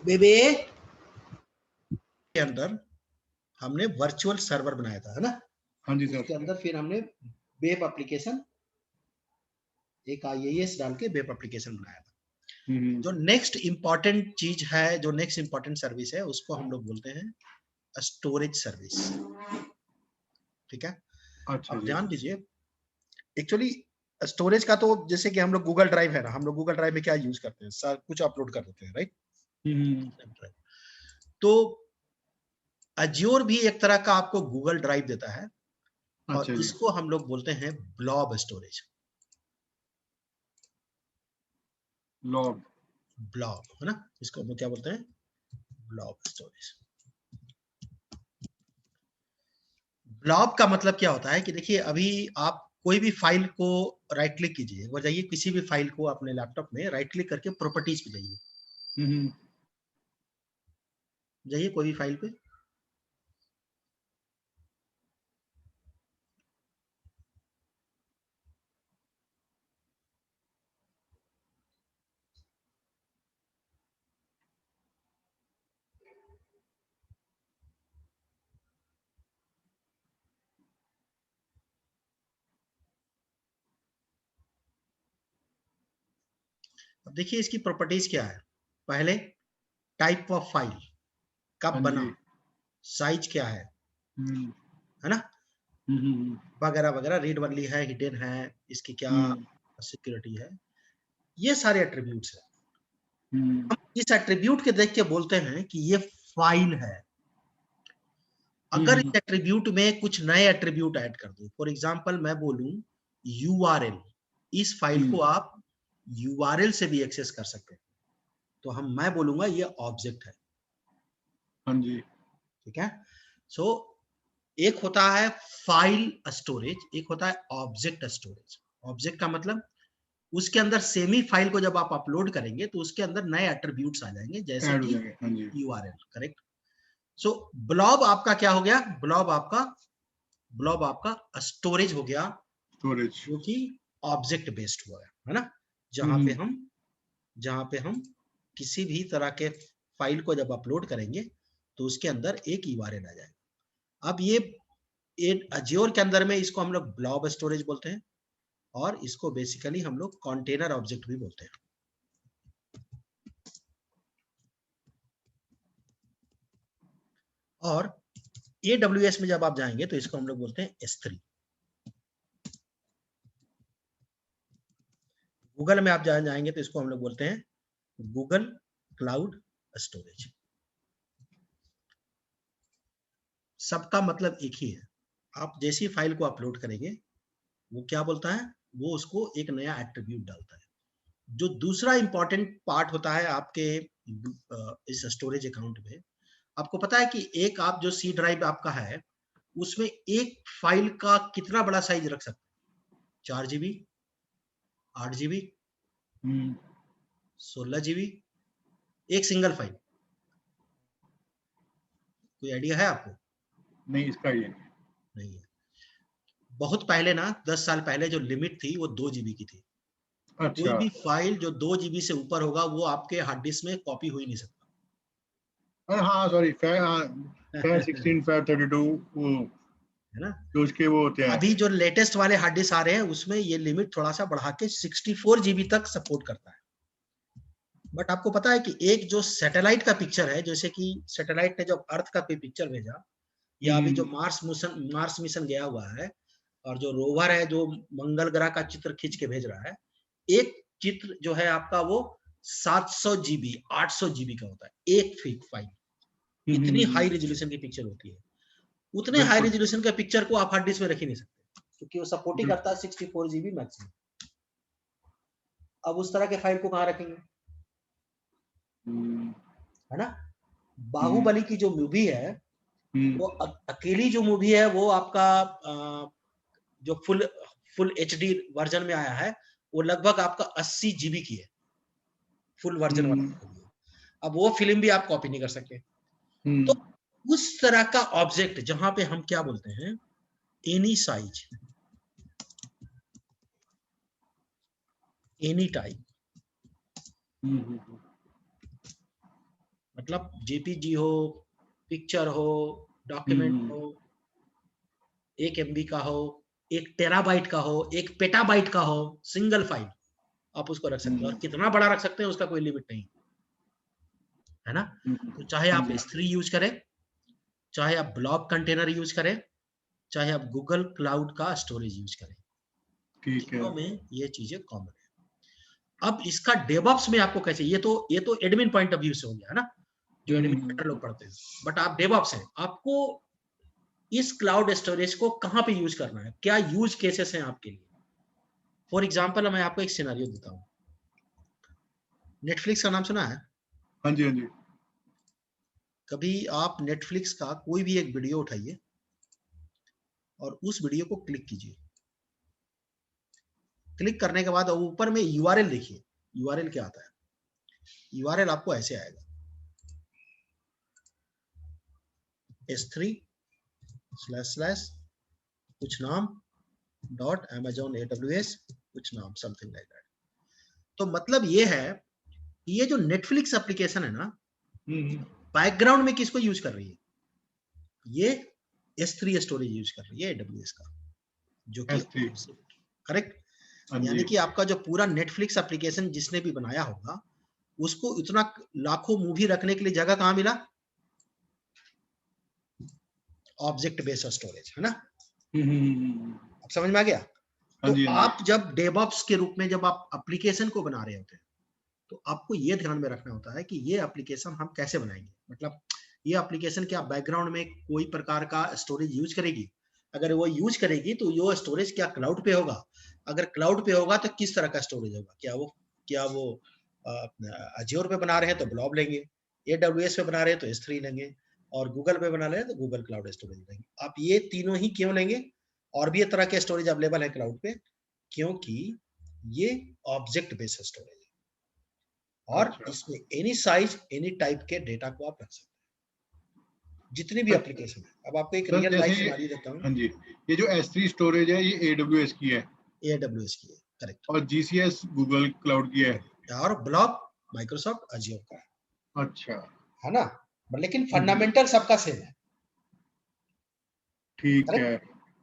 बेबे के अंदर हमने वर्चुअल सर्वर बनाया था, है ना? हाँ जी सर। उसके अंदर फिर हमने वेब एप्लीकेशन, एक IIS डाल के वेब एप्लीकेशन बनाया था। जो नेक्स्ट इंपॉर्टेंट चीज है, जो नेक्स्ट इंपॉर्टेंट सर्विस है, उसको हम लोग बोलते हैं स्टोरेज सर्विस। ठीक है, अच्छा अब जी। ध्यान दीजिए, एक्चुअली स्टोरेज का तो जैसे कि हम लोग गूगल ड्राइव है ना, हम लोग गूगल ड्राइव में क्या यूज करते हैं, सब कुछ अपलोड कर देते हैं, राइट? तो अज्योर भी एक तरह का आपको गूगल ड्राइव देता है, और अच्छा जी। इसको हम लोग बोलते हैं ब्लॉब स्टोरेज। लॉग। ब्लॉब, है ना, इसको हम लोग क्या बोलते हैं? Blob storage. ब्लॉब का मतलब क्या होता है कि देखिए, अभी आप कोई भी फाइल को राइट क्लिक कीजिए, वो जाइए किसी भी फाइल को अपने लैपटॉप में राइट क्लिक करके प्रॉपर्टीज पे जाइए, जाइए कोई भी फाइल पे, अब देखिए इसकी प्रॉपर्टीज क्या है। पहले टाइप ऑफ फाइल, कब हाँ बना, जी। साइज क्या है ना, वगैरह वगैरह, रीड ओनली है, हिडन है, इसकी क्या सिक्योरिटी है, ये सारे एट्रीब्यूट्स है। हम इस एट्रीब्यूट के देख के बोलते हैं कि ये फाइल है। अगर इस एट्रीब्यूट में कुछ नए एट्रीब्यूट ऐड कर दूं, फॉर एग्जांपल मैं बोलूं URL, इस फाइल को आप URL से भी एक्सेस कर सकते हैं, तो मैं बोलूंगा ये ऑब्जेक्ट है। हाँ जी। ठीक है, सो एक होता है फाइल स्टोरेज, एक होता है ऑब्जेक्ट स्टोरेज। ऑब्जेक्ट का मतलब उसके अंदर सेमी फाइल को जब आप अपलोड करेंगे तो उसके अंदर नए एट्रीब्यूट्स आ जाएंगे, जैसे ऐड हो कि जाएंगे। हाँ जी। URL, correct. सो ब्लॉब आपका क्या हो गया? ब्लॉब आपका स्टोरेज हो गया, स्टोरेज। जो कि ऑब्जेक्ट बेस्ड हुआ है ना, जहां पे हम किसी भी तरह के फाइल को जब अपलोड करेंगे तो उसके अंदर एक URL आ जाएगा। अब ये अज्योर के अंदर में इसको हम लोग ब्लॉब स्टोरेज बोलते हैं, और इसको बेसिकली हम लोग कंटेनर ऑब्जेक्ट भी बोलते हैं। और AWS में जब आप जाएंगे तो इसको हम लोग बोलते हैं S3। गूगल में आप जाएंगे तो इसको हम लोग बोलते हैं गूगल क्लाउड स्टोरेज। सबका मतलब एक ही है। आप जैसी फाइल को अपलोड करेंगे, वो क्या बोलता है, वो उसको एक नया एट्रीब्यूट डालता है। जो दूसरा इंपॉर्टेंट पार्ट होता है आपके इस स्टोरेज अकाउंट में, आपको पता है कि एक आप जो सी ड्राइव आपका है, उसमें एक फाइल का कितना बड़ा साइज रख सकते हैं? 4 GB, 8 GB, 16 GB, एक सिंगल फाइल। कोई आइडिया है आपको? नहीं, इसका ये नहीं। नहीं है। बहुत पहले ना, 10 साल पहले जो लिमिट थी वो 2 GB की थी। कोई अच्छा। भी फाइल जो 2 GB से ऊपर होगा वो आपके हार्ड डिस्क में कॉपी हो ही नहीं सकता। अरे हाँ, सॉरी, फैर 16, फैर 32, वो है ना? जो उसके वो होते हैं। अभी जो लेटेस्ट वाले हार्ड डिस्क आ रहे हैं उसमें ये लिमिट थोड़ा सा बढ़ा के 64 GB तक सपोर्ट करता है। बट आपको पता है कि एक जो सैटेलाइट का पिक्चर है, जैसे कि सैटेलाइट ने जब अर्थ का पिक्चर भेजा, या अभी जो मार्स मिशन गया हुआ है, और जो रोवर है जो मंगल ग्रह का चित्र खींच के भेज रहा है, एक चित्र जो है आपका वो 700 GB 800 GB का होता है, एक फाइल। इतनी हाई रेजोल्यूशन की पिक्चर होती है। उतने हाई बिल्कुल। रेजोल्यूशन के पिक्चर को आप हार्ड डिस्क में रख ही नहीं सकते, क्योंकि वो सपोर्ट ही बिल्कुल। करता है 64 GB मैक्सिमम। अब उस तरह के फाइल को कहाँ रखेंगे, है ना? बाहुबली की जो मूवी है, वो अकेली जो मूवी है वो आपका जो फुल HD वर्जन में आया है, वो लगभग आपका 80 GB की है, फुल वर्जन वाला। अब वो फिल्म भी आप कॉपी नहीं कर सकते। तो उस तरह का ऑब्जेक्ट जहां पे हम क्या बोलते हैं, एनी साइज, एनी टाइप, मतलब जेपीजी हो, पिक्चर हो, डॉक्यूमेंट हो, 1 MB का हो, 1 टेराबाइट का हो, 1 पेटाबाइट का हो, सिंगल फाइल आप उसको रख सकते हो, और कितना बड़ा रख सकते हैं उसका कोई लिमिट नहीं है ना। तो चाहे आप S3 यूज करें, चाहे आप ब्लॉब कंटेनर यूज करें, चाहे आप गूगल क्लाउड का स्टोरेज यूज करें, ठीक है। तीनों में ये चीजें कॉमन है। अब इसका डेवऑप्स में आपको कैसे, ये तो एडमिन पॉइंट ऑफ व्यू से हो गया है ना, जो एडमिनिस्ट्रेटर लोग पढ़ते हैं, बट आप डेवऑप्स हैं, आपको इस क्लाउड स्टोरेज को कहां पे यूज करना है, क्या यूज केसेस हैं आपके लिए। फॉर एग्जांपल मैं आपको एक सिनेरियो देता हूं। नेटफ्लिक्स का नाम सुना है? हाँ जी, हाँ जी। कभी आप नेटफ्लिक्स का कोई भी एक वीडियो उठाइए और उस वीडियो को क्लिक कीजिए। क्लिक करने के बाद ऊपर में यूआरएल देखिए, यूआरएल क्या आता है। यूआरएल आपको ऐसे आएगा, S3// कुछ नाम .amazon AWS कुछ नाम, समथिंग लाइक दैट। तो मतलब ये है कि ये जो नेटफ्लिक्स एप्लीकेशन है ना, बैकग्राउंड में किसको यूज कर रही है, ये S3 स्टोरेज यूज कर रही है AWS का, जो कि करेक्ट। यानी कि आपका जो पूरा नेटफ्लिक्स एप्लीकेशन जिसने भी बनाया होगा, उसको इतना लाखों मूवी रखने के लिए जगह कहां मिला, ऑब्जेक्ट बेस्ड स्टोरेज, है ना। अब समझ में आ गया। तो आप जब डेवऑप्स के रूप में जब आप एप्लीकेशन को बना रहे होते हैं, तो आपको ये ध्यान में रखना होता है कि ये एप्लीकेशन हम कैसे बनाएंगे, मतलब ये एप्लीकेशन क्या बैकग्राउंड में कोई प्रकार का स्टोरेज यूज करेगी, अगर वो यूज करेगी तो ये स्टोरेज क्या क्लाउड पे होगा, अगर क्लाउड पे होगा तो किस तरह का स्टोरेज होगा, क्या वो अज्योर पे बना रहे हैं तो ब्लॉब लेंगे, AWS पे बना रहे हैं तो S3 लेंगे, और गूगल पे बना रहे हैं तो गूगल क्लाउड स्टोरेज लेंगे। आप ये तीनों ही क्यों लेंगे, और भी तरह के स्टोरेज अवेलेबल है क्लाउड पे, क्योंकि ये ऑब्जेक्ट बेस्ड स्टोरेज है, और इसमें एनी साइज एनी टाइप के डेटा को आप रख सकते हैं, जितनी भी एप्लीकेशन है। अब आपको एक रियल लाइफ सिनेरियो देता हूं। हाँ जी, ये जो S3 स्टोरेज है ये AWS की है, AWS की है, करेक्ट, और GCS गूगल क्लाउड की है, और ब्लॉब माइक्रोसॉफ्ट अज्योर का है। अच्छा, है ना, लेकिन फंडामेंटल सबका सेम है, ठीक है।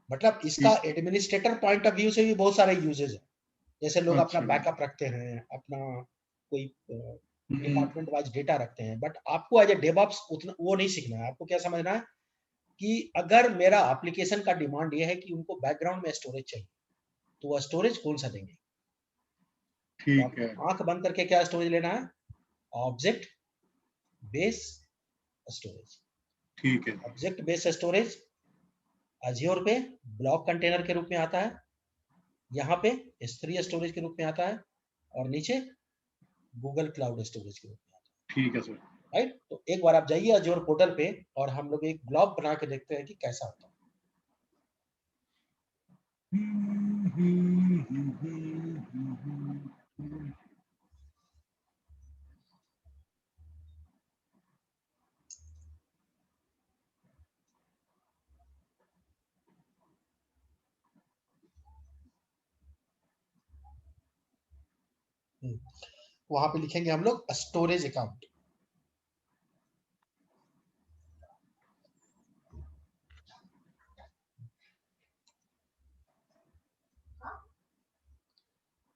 मतलब इसका एडमिनिस्ट्रेटर पॉइंट ऑफ व्यू से भी बहुत सारे यूजेस है, जैसे लोग अपना बैकअप रखते हैं, अपना कोई डिपार्टमेंट वाइज डेटा रखते हैं, बट आपको एज ए डेवऑप्स उतना वो नहीं सीखना है। आपको क्या समझना है कि अगर मेरा एप्लीकेशन का डिमांड ये है कि उनको बैकग्राउंड में स्टोरेज चाहिए, तो वह स्टोरेज कौन सा देंगे, ठीक है, आंख बंद करके क्या स्टोरेज लेना है, ऑब्जेक्ट बेस स्टोरेज, ठीक है, ऑब्जेक्ट बेस स्टोरेज अज्योर पे ब्लॉक कंटेनर के रूप में आता है, यहाँ पे S3 स्टोरेज के रूप में आता है, और नीचे गूगल क्लाउड स्टोरेज के रूप में आता है। ठीक है सर, राइट। तो एक बार आप जाइए अज्योर पोर्टल पे और हम लोग एक ब्लॉग बना के देखते हैं कि कैसा होता है। वहां पे लिखेंगे हम लोग स्टोरेज अकाउंट,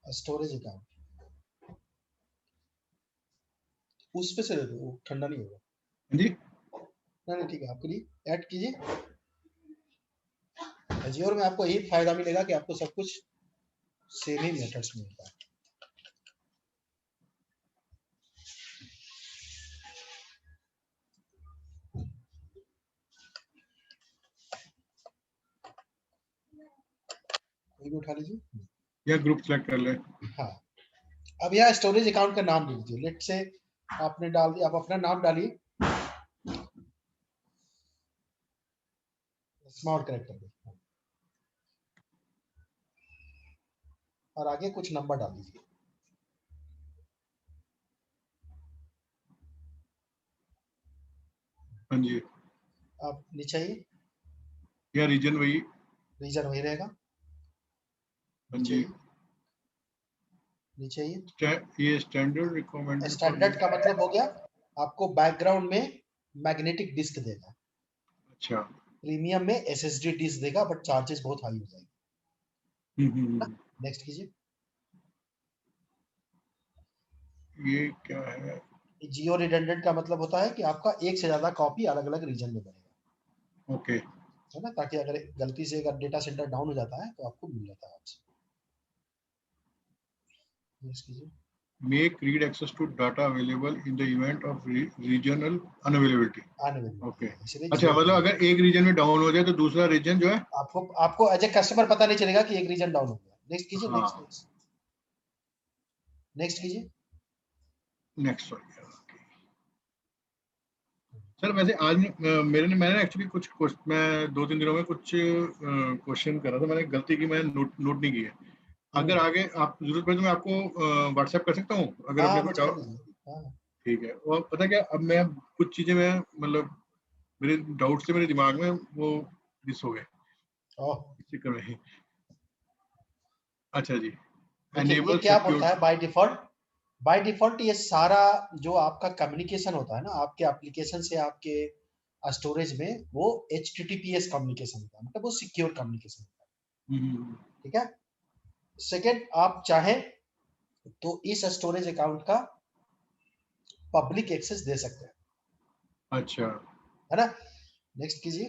स्टोरेज अकाउंट, उस पे से वो ठंडा नहीं होगा जी, नहीं ठीक है, आपके लिए ऐड कीजिए। अज्योर में आपको यही फायदा मिलेगा कि आपको सब कुछ सेम ही मेथड्स में मिलता है। कोई भी उठा लीजिए, या ग्रुप सेलेक्ट कर ले। हाँ। अब यहाँ स्टोरेज अकाउंट का नाम लिख दीजिए, लेट से आपने डाल दिया, आप अपना नाम डालिए, स्मॉल कैरेक्टर में, और आगे कुछ नंबर डाल दीजिए। हाँ जी, अब नीचे आइए, या रीजन वही, रीजन वही रहेगा, हाँ जी, नीचे आइए। ये स्टैंडर्ड रिक्वायरमेंट फॉर स्टैंडर्ड का मतलब हो गया आपको बैकग्राउंड में मैग्नेटिक डिस्क देगा। अच्छा। प्रीमियम में एसएसडी डिस्क देगा, बट चार्जेस बहुत हाई हो जाएगी। नेक्स्ट कीजिए। ये क्या है? जियो रिडंडेंट का मतलब होता है कि आपका एक से ज्यादा कॉपी अलग अलग रीजन में बनेगा। ओके। है ना, ताकि अगर गलती से अगर डेटा सेंटर डाउन हो जाता है तो आपको मिल जाता है आपसे। नेक्स्ट कीजिए। Make read access to data available in the event of regional unavailability. Okay. इसलिए अच्छा, जियो मतलब अगर एक रीजन में डाउन हो जाए तो दूसरा रीजन जो है आपको आपको एज ए कस्टमर पता नहीं चलेगा कि एक रीजन डाउन हो गया। नेक्स्ट कीजिए। हाँ नेक्स्ट नेक्स्ट कीजिए। नेक्स्ट। सर वैसे आज मैंने एक्चुअली कुछ मैं 2-3 दिनों में कुछ क्वेश्चन कर रहा था, मैंने गलती की, मैंने नोट नहीं किया। अगर आगे आप जरूरत पड़े तो मैं आपको व्हाट्सएप कर सकता हूँ अगर अपने हाँ, कोई मुझे कर डाउट। दीजिए। हाँ। ठीक है। और पता क्या, अब मैं कुछ चीजें मैं मतलब मेरे डाउट से मेरे दिमाग में वो मिस हो गए ओह, इस चक्कर में। अच्छा जी। देखिए ये एनेबल क्या बोलता है सिक्योर। बाय डिफॉल्ट ये सारा जो आपका कम्युनिकेशन होता है ना आपके एप्लीकेशन से आपके स्टोरेज में, वो HTTPS कम्युनिकेशन होता है, मतलब वो सिक्योर कम्युनिकेशन होता है। ठीक है। सेकेंड, आप चाहें तो इस स्टोरेज अकाउंट का पब्लिक एक्सेस दे सकते हैं। अच्छा। है ना। नेक्स्ट कीजिए।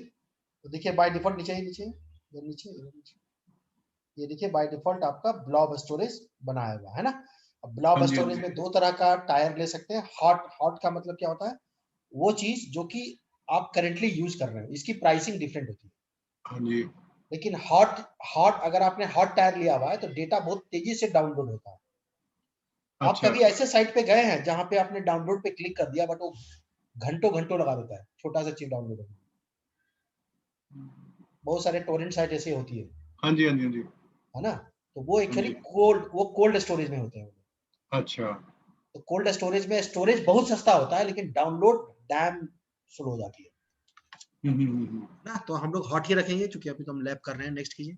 तो देखिए बाय डिफॉल्ट नीचे ही नीचे इधर नीचे इधर नीचे, ये देखिए बाय डिफॉल्ट आपका ब्लॉब स्टोरेज बनाया हुआ है ना। अब ब्लॉब हाँ जी हाँ स्टोरेज जी। में दो तरह का टायर ले सकते हैं। हॉट हॉट का मतलब क्या होता है, वो चीज जो कि आप करेंटली यूज कर रहे हो, इसकी प्राइसिंग डिफरेंट होती है। हाँ जी। लेकिन हॉट हॉट अगर आपने हॉट टायर लिया हुआ है तो डेटा बहुत तेजी से डाउनलोड होता है। आप अच्छा। कभी ऐसे साइट पे गए हैं जहां पे आपने डाउनलोड पे क्लिक कर दिया, बट वो घंटों घंटों लगा देता है छोटा सा चीज डाउनलोड होने में। बहुत सारे टोरेंट साइट ऐसे होती है। हाँ जी हाँ जी हाँ जी। है ना। तो वो हाँ एक्चुअली जी। कोल्ड स्टोरेज में होते हैं। अच्छा। तो कोल्ड स्टोरेज में स्टोरेज बहुत सस्ता होता है, लेकिन डाउनलोड डैम स्लो हो जाती है। ना तो हम लोग हॉट ही रखेंगे, क्योंकि अभी तो हम लैब कर रहे हैं। नेक्स्ट कीजिए।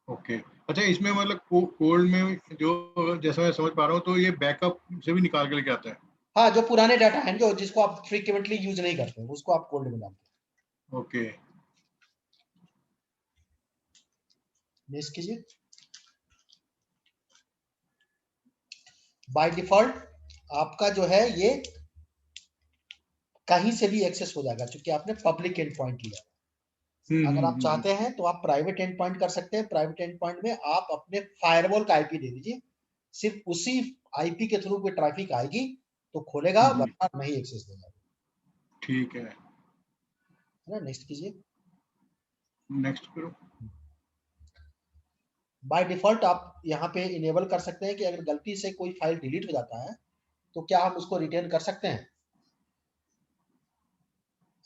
ओके। अच्छा, इसमें मतलब कोल्ड में जो जैसा मैं समझ पा रहा हूँ तो ये बैकअप से भी निकाल के लेके आता है। हाँ, जो पुराने डाटा हैं जो जिसको आप फ्रीक्वेंटली यूज नहीं करते उसको आप कोल्ड में डालते ओके। हैं। नेक्स्ट कीजिए। बाय डिफॉल्ट आपका जो है ये कहीं से भी एक्सेस हो जाएगा, क्योंकि आपने पब्लिक एंड पॉइंट लिया। अगर आप हम्म। चाहते हैं तो आप प्राइवेट एंड पॉइंट कर सकते हैं। प्राइवेट एंड पॉइंट में आप अपने फायरवॉल का आईपी दे दीजिए, सिर्फ उसी आईपी के थ्रू कोई ट्रैफिक आएगी तो खोलेगा, हम्म। वरना नहीं एक्सेस देगा। ठीक है। है ना। नेक्स्ट कीजिए। नेक्स्ट करो। बाय डिफॉल्ट आप यहाँ पे इनेबल कर सकते हैं कि अगर गलती से कोई फाइल डिलीट हो जाता है तो क्या हम उसको रिटर्न कर सकते हैं।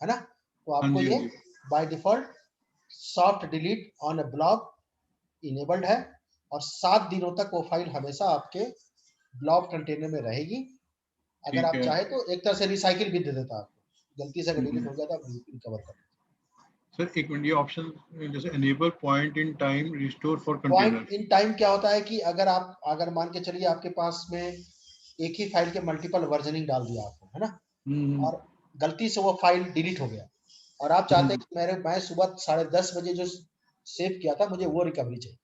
है ना। तो हाँ आपको जी हाँ ये जी। By default soft delete on a block enabled है, और 7 दिनों तक वो फाइल हमेशा आपके ब्लॉक कंटेनर में रहेगी। अगर ठीक आप है। चाहे तो एक तरह से रिसाइकिल भी दे देता है आपको, गलती से अगर डिलीट हम्म। हो गया तो आप रिकवर कर। सर एक मिनट, ये ऑप्शन जैसे enable point in time restore for point container. In time क्या होता है कि अगर मान के चलिए आपके पास में एक ही फाइल के मल्टीपल वर्जनिंग डाल दिया आपने, है ना, हम्म। और गलती से वो फाइल डिलीट हो गया, और आप चाहते हैं कि मैं सुबह 10:30 बजे जो सेव किया था मुझे वो रिकवरी चाहिए,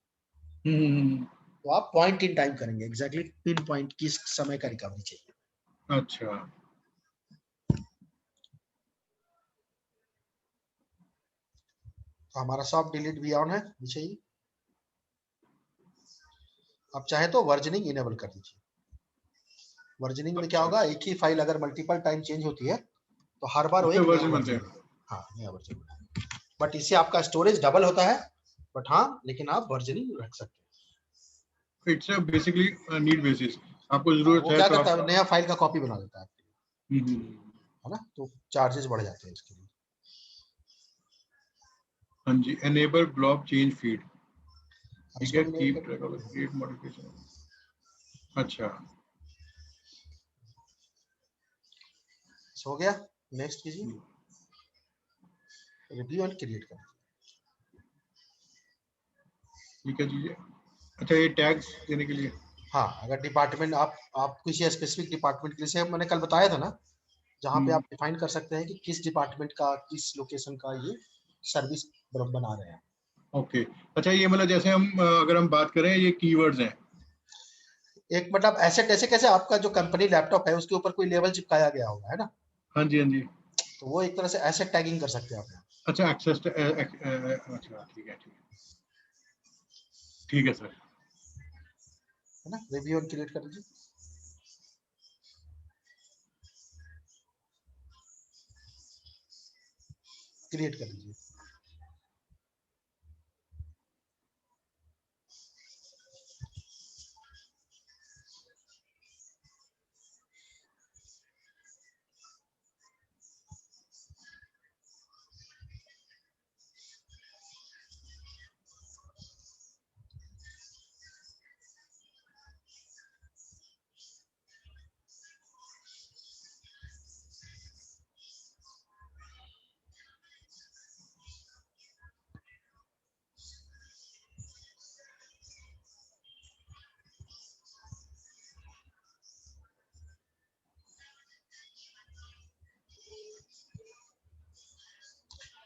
हम्म। तो आप पॉइंट इन टाइम करेंगे, एग्जैक्टली पिन पॉइंट किस समय का रिकवरी चाहिए। अच्छा। तो हमारा सॉफ्ट डिलीट भी ऑन है नीचे ही। आप चाहे तो वर्जनिंग इनेबल कर दीजिए। वर्जनिंग में क्या अच्छा। होगा, एक ही फाइल अगर मल्टीपल टाइम चेंज होती है तो हर बार वो उसके एक नया वर्जन बनते वर्जन हैं। बनेगा। हाँ, नया वर्जन बनेगा, बट इससे आपका स्टोरेज डबल होता है। बट हाँ, लेकिन आप वर्जनिंग रख सकते इट्स बेसिकली नीड बेसिस, आपको हैं। जरूरत वो है क्या तो करता आप। है, नया फाइल का कॉपी बना देता है। हम्म। है ना, तो चार्जेस बढ़ जाते हैं इसके लिए। हाँ जी, एनेबल ब्लॉक चेंज फीड। अब ठीक इसको है, भी keep track of create modification. अच्छा। हो गया। नेक्स्ट कीजिए। रिव्यू एंड क्रिएट कर। ठीक है जी। अच्छा, ये टैग्स देने के लिए। हाँ, अगर डिपार्टमेंट आप किसी स्पेसिफिक डिपार्टमेंट के लिए, जैसे मैंने कल बताया था ना, जहाँ पे आप डिफाइन कर सकते हैं कि किस डिपार्टमेंट का, किस लोकेशन का ये सर्विस बना रहे हैं। ओके, अच्छा ये मतलब जैसे हम अगर हम बात करें, ये कीवर्ड्स हैं। एक मतलब ऐसे कैसे कैसे आपका जो कंपनी लैपटॉप है उसके ऊपर कोई लेबल चिपकाया गया होगा, है ना? हाँ जी, हाँ जी। तो वो एक तरह से एसेट टैगिंग कर सकते हैं आप यहाँ। अच्छा, एक्सेस, अच्छा ठीक है, ठीक है, ठीक है सर। है ना? रिव्यू क्रिएट कर दीजिए। क्रिएट कर दीजिए।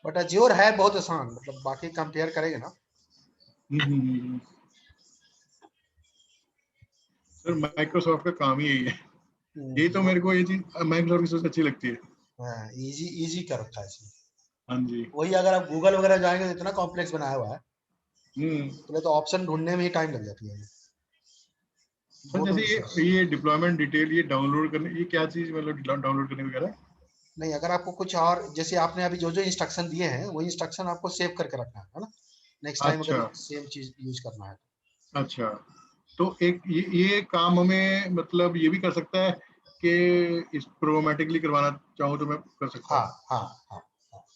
बट अज्योर है बहुत आसान, मतलब बाकी कंपेयर करेंगे ना। सर माइक्रोसॉफ्ट का काम ही यही है। यही तो वो मेरे को ये चीज माइक्रोसॉफ्ट की सबसे अच्छी लगती है। इजी इजी कर रखा है इसमें। हाँ जी। वही अगर आप गूगल वगैरह जाएंगे तो इतना कॉम्प्लेक्स बनाया हुआ है, हम्म। पहले तो ऑप्शन ढूंढने में ही टाइम लग जाती है। सर गो टू जैसे रिसोर्स। ये डिप्लॉयमेंट डिटेल, ये डाउनलोड करने, ये क्या चीज, मतलब डाउनलोड करने वगैरह? नहीं, अगर आपको कुछ और, जैसे आपने अभी जो जो इंस्ट्रक्शन दिए हैं वही इंस्ट्रक्शन आपको सेव करके रखना है ना? नेक्स्ट टाइम अगर अच्छा, सेम चीज यूज करना है अच्छा। तो एक ये काम हमें मतलब ये भी कर सकता है कि इस प्रोग्रामेटिकली करवाना चाहूँ तो मैं कर सकता हाँ हूँ? हाँ हाँ।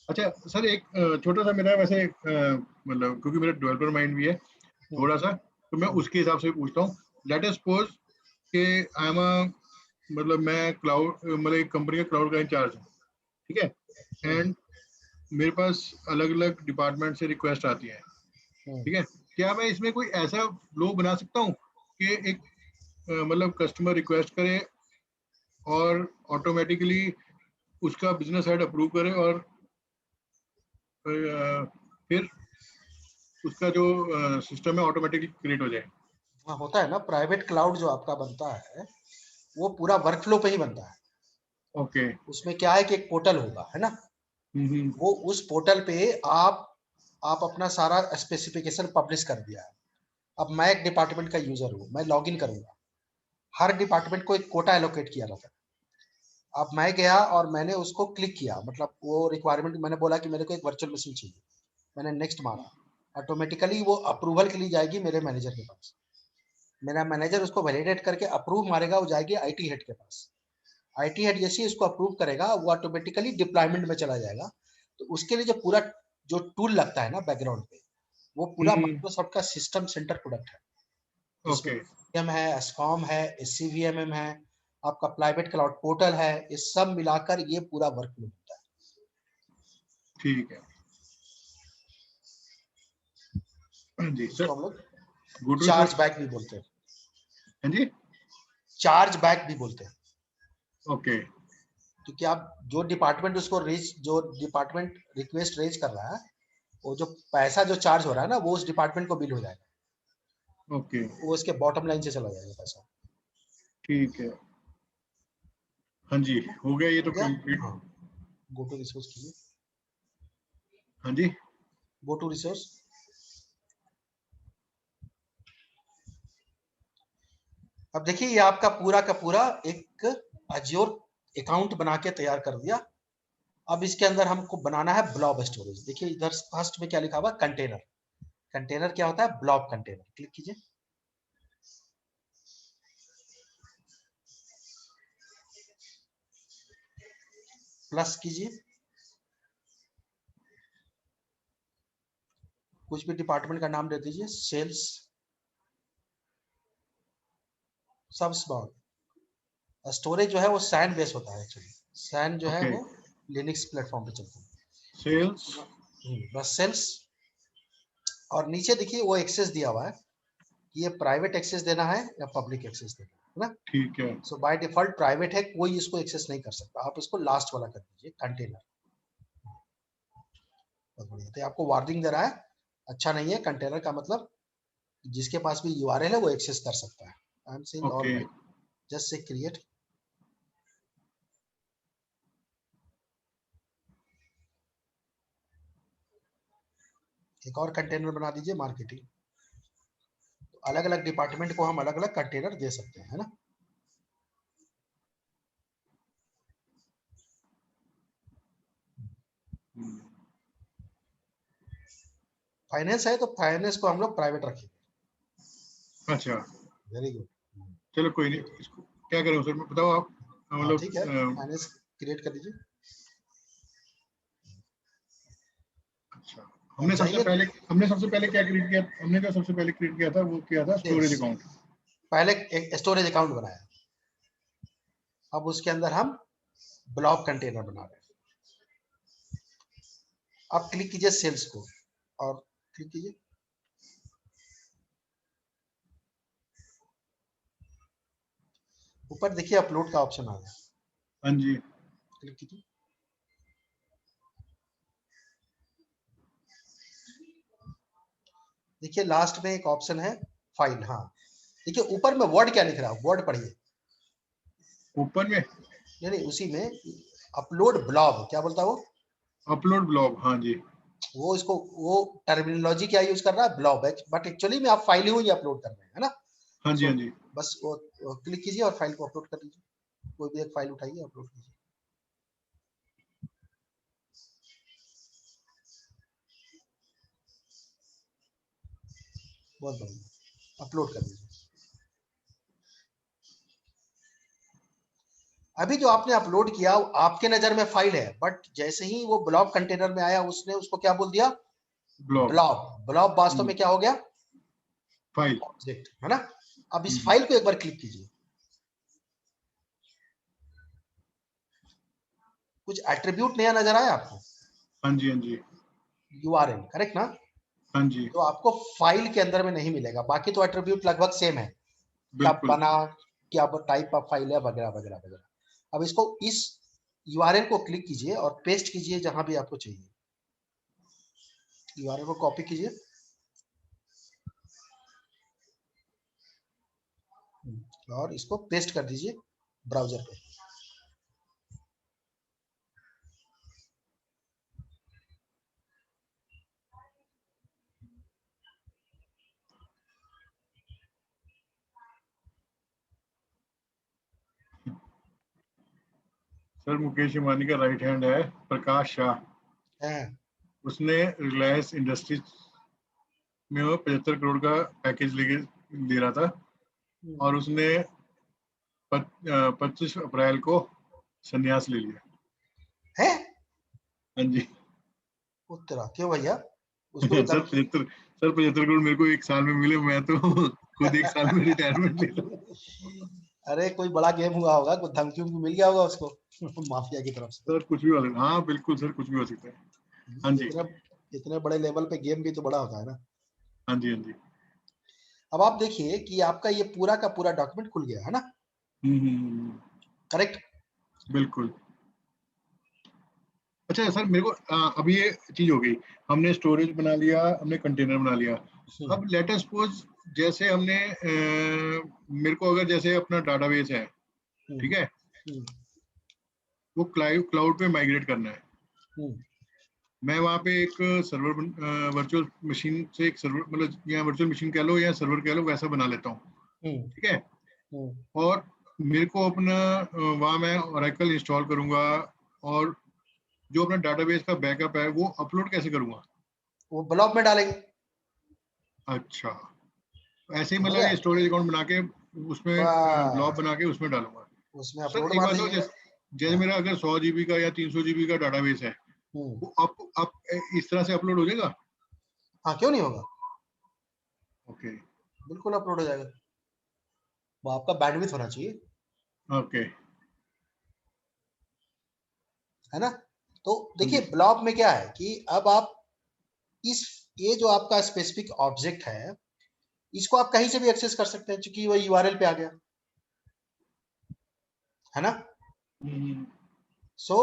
अच्छा सर, एक छोटा सा मेरा वैसे मतलब क्योंकि मेरा डेवलपर माइंड भी है हम्म, थोड़ा सा, तो मैं हम्म, उसके हिसाब से पूछता हूँ। लेट अस सपोज कि आई एम अ, मतलब मैं क्लाउड, मतलब एक कंपनी का क्लाउड का इंचार्ज हूँ, ठीक है? हम्म, एंड मेरे पास अलग अलग डिपार्टमेंट से रिक्वेस्ट आती है, हम्म। ठीक है? क्या मैं इसमें कोई ऐसा फ्लो बना सकता हूँ कि एक मतलब कस्टमर रिक्वेस्ट करे और ऑटोमेटिकली उसका बिजनेस हेड अप्रूव करे और फिर उसका जो सिस्टम है ऑटोमेटिकली क्रिएट हो जाए? हाँ, होता है ना, प्राइवेट क्लाउड जो आपका बनता है वो पूरा वर्कफ्लो पे ही बनता है। ओके। उसमें क्या है कि एक पोर्टल होगा, है ना? हम्म। वो उस पोर्टल पे आप अपना सारा स्पेसिफिकेशन पब्लिश कर दिया है। अब मैं एक डिपार्टमेंट का यूजर हूँ, मैं लॉग इन करूंगा। हर डिपार्टमेंट को एक कोटा एलोकेट किया रहता है। अब मैं गया और मैंने उसको क्लिक किया, मतलब वो रिक्वायरमेंट मैंने बोला कि मेरे को एक वर्चुअल मशीन चाहिए। मैंने नेक्स्ट मारा, ऑटोमेटिकली वो अप्रूवल के लिए जाएगी मेरे मैनेजर के पास। मेरा मैनेजर उसको वैलिडेट करके अप्रूव मारेगा, वो जाएगी आईटी हेड के पास। आईटी हेड जैसे ही उसको अप्रूव करेगा वो ऑटोमेटिकली डिप्लॉयमेंट में चला जाएगा। तो उसके लिए जो पूरा जो टूल लगता है ना बैकग्राउंड पे, वो पूरा हम्म। माइक्रोसॉफ्ट का सिस्टम सेंटर प्रोडक्ट है, जिसमें ओके। एम है, एस्कॉम है, एससीवीएमएम है, आपका प्राइवेट क्लाउड पोर्टल है, ये सब मिलाकर ये पूरा वर्क होता है। ठीक है। हाँ जी इसको सर। हम लोग go to charge resource. Back भी बोलते हैं। हाँ जी। चार्ज बैक भी बोलते हैं, ओके। क्योंकि आप जो डिपार्टमेंट रिक्वेस्ट रेज कर रहा है, वो जो पैसा जो चार्ज हो रहा है ना, वो उस डिपार्टमेंट को बिल हो जाएगा। ओके। वो इसके बॉटम लाइन से चला जाएगा पैसा। ठीक है। हाँ जी, हो गया ये हो तो गया। कंप्लीट। हाँ, गो टू रिसोर्स कीजिए। हाँ जी। Go to resource. अब देखिए ये आपका पूरा का पूरा एक अज्योर अकाउंट बना के तैयार कर दिया। अब इसके अंदर हमको बनाना है ब्लॉब स्टोरेज। देखिए इधर फर्स्ट में क्या लिखा हुआ, कंटेनर। कंटेनर क्या होता है, ब्लॉब कंटेनर। क्लिक कीजिए, प्लस कीजिए, कुछ भी डिपार्टमेंट का नाम दे दीजिए, सेल्स, सब स्मॉल। स्टोरेज जो है वो सैन बेस होता है एक्चुअली। सैन जो है ओके। वो लिनक्स प्लेटफॉर्म पे चलता सेल्स। है। बस सेल्स। और नीचे देखिए वो एक्सेस दिया हुआ है कि ये प्राइवेट एक्सेस देना है या पब्लिक एक्सेस देना है ना। ठीक है। सो बाय डिफॉल्ट प्राइवेट है, कोई इसको एक्सेस नहीं कर सकता। आप इसको लास्ट वाला कर दीजिए, कंटेनर। बहुत बढ़िया। तो आपको वार्निंग दे रहा है, अच्छा नहीं है। कंटेनर का मतलब जिसके पास भी यूआरएल है वो एक्सेस कर सकता है। I am saying okay. Alright, just say create. एक और कंटेनर बना दीजिए, मार्केटिंग। तो अलग अलग डिपार्टमेंट को हम अलग अलग कंटेनर दे सकते हैं, है ना। फाइनेंस है तो फाइनेंस को हम लोग प्राइवेट रखेंगे। अच्छा, वेरी गुड। चलो कोई नहीं, इसको क्या करें सर, बताओ आप। हाँ मतलब ठीक है, फाइनेंस क्रिएट कर दीजिए। अच्छा, अब चाहिए हमने सबसे पहले क्या क्रिएट किया, हमने जो सबसे पहले क्रिएट किया था वो क्या था, सेल्स। Storage account. पहले एक स्टोरेज अकाउंट बनाया, अब उसके अंदर हम ब्लॉक कंटेनर बना रहे हैं। अब क्लिक कीजिए सेल्स को और क्लिक कीजिए। ऊपर देखिए अपलोड का ऑप्शन आ गया, हाँ जी। क्लिक कीजिए। देखिए लास्ट में एक ऑप्शन है फाइल। हाँ देखिए ऊपर में वर्ड क्या लिख रहा है, वर्ड पढ़िए। ऊपर में नहीं उसी में अपलोड ब्लॉग क्या बोलता है वो, अपलोड ब्लॉग। हाँ जी। वो इसको वो टर्मिनोलॉजी क्या यूज कर रहा है, ब्लॉग है, बट एक्चुअली में आप फाइल ही अपलोड कर रहे हैं, है ना। हाँ जी। सो हाँ जी। बस वो क्लिक कीजिए और फाइल को अपलोड कर दीजिए। कोई भी एक फाइल उठाइए, अपलोड कीजिए। बहुत बढ़िया, अपलोड कर दीजिए। अभी जो आपने अपलोड किया आपके नजर में फाइल है, बट जैसे ही वो ब्लॉब कंटेनर में आया उसने उसको क्या बोल दिया, ब्लॉग। ब्लॉब। ब्लॉब वास्तव में क्या हो गया, फाइल। ऑब्जेक्ट, है ना। अब इस फाइल को एक बार क्लिक कीजिए। कुछ एट्रीब्यूट नया नजर आया आपको। हाँ जी। हाँ जी। यूआरएल करेक्ट ना, हाँ जी। तो आपको फाइल के अंदर में नहीं मिलेगा। बाकी तो एट्रीब्यूट लगभग सेम है, कब बिल्कुल। बना, क्या टाइप ऑफ फाइल है, वगैरह वगैरह वगैरह। अब इसको इस यूआरएल को क्लिक कीजिए और पेस्ट कीजिए जहां भी आपको चाहिए। यूआरएल को कॉपी कीजिए और इसको पेस्ट कर दीजिए ब्राउजर पे। सर मुकेश अंबानी का राइट हैंड है प्रकाश शाह, है उसने रिलायंस इंडस्ट्रीज में वो 75 करोड़ का पैकेज लेके दे रहा था और उसने 25 अप्रैल को संन्यास ले लिया। है हाँ जी। उत्तरा क्यों भैया, उसको तो सर धमकी। 75 करोड़ मेरे को एक साल में मिले, मैं तो खुद एक साल में रिटायरमेंट ले लूं। अरे कोई बड़ा गेम हुआ होगा, कुछ धमकी उमकी मिल गया होगा उसको माफिया की तरफ से। सर कुछ भी हो सकता है, हाँ बिल्कुल सर, कुछ भी हो सकता है। हाँ जी। इतना इतने बड़े लेवल पे गेम भी तो बड़ा होता है ना। हाँ जी। हाँ जी। अब आप देखिए कि आपका ये पूरा का पूरा डॉक्यूमेंट खुल गया है ना, करेक्ट। बिल्कुल। अच्छा सर, मेरे को अभी ये चीज हो गई, हमने स्टोरेज बना लिया, हमने कंटेनर बना लिया। अब लेट अस सपोज जैसे हमने मेरे को अगर जैसे अपना डाटाबेस है, ठीक है, वो क्लाउड पे माइग्रेट करना है। मैं वहाँ पे एक सर्वर वर्चुअल मशीन से एक सर्वर, मतलब या वर्चुअल मशीन कह लो या सर्वर कह लो, वैसा बना लेता हूँ, ठीक है। और मेरे को अपना वहाँ मैं ओरेकल इंस्टॉल करूंगा और जो अपना डाटाबेस का बैकअप है वो अपलोड कैसे करूंगा? वो ब्लॉक में डालेंगे। अच्छा, ऐसे ही समझ मतलब गए, ये स्टोरेज अकाउंट बना के उसमें ब्लॉक बस बना के उसमें डालूंगा। उसमें सर अपलोड एक मार बात हो, दीजिए। जैसे मेरा अगर 100 जीबी का या 300 जीबी का डाटाबेस है, वो आप इस तरह से अपलोड हो जाएगा? हाँ क्यों नहीं होगा, ओके। बिल्कुल अपलोड हो जाएगा। वो आपका बैंडविड्थ होना चाहिए, ओके। है ना। तो हाँ देखिए जी। ब्लॉक में क्या है कि अब आप इस, ये जो आपका स्पेसिफिक ऑब्जेक्ट है इसको आप कहीं से भी एक्सेस कर सकते हैं क्योंकि वो यूआरएल पे आ गया, है ना। सो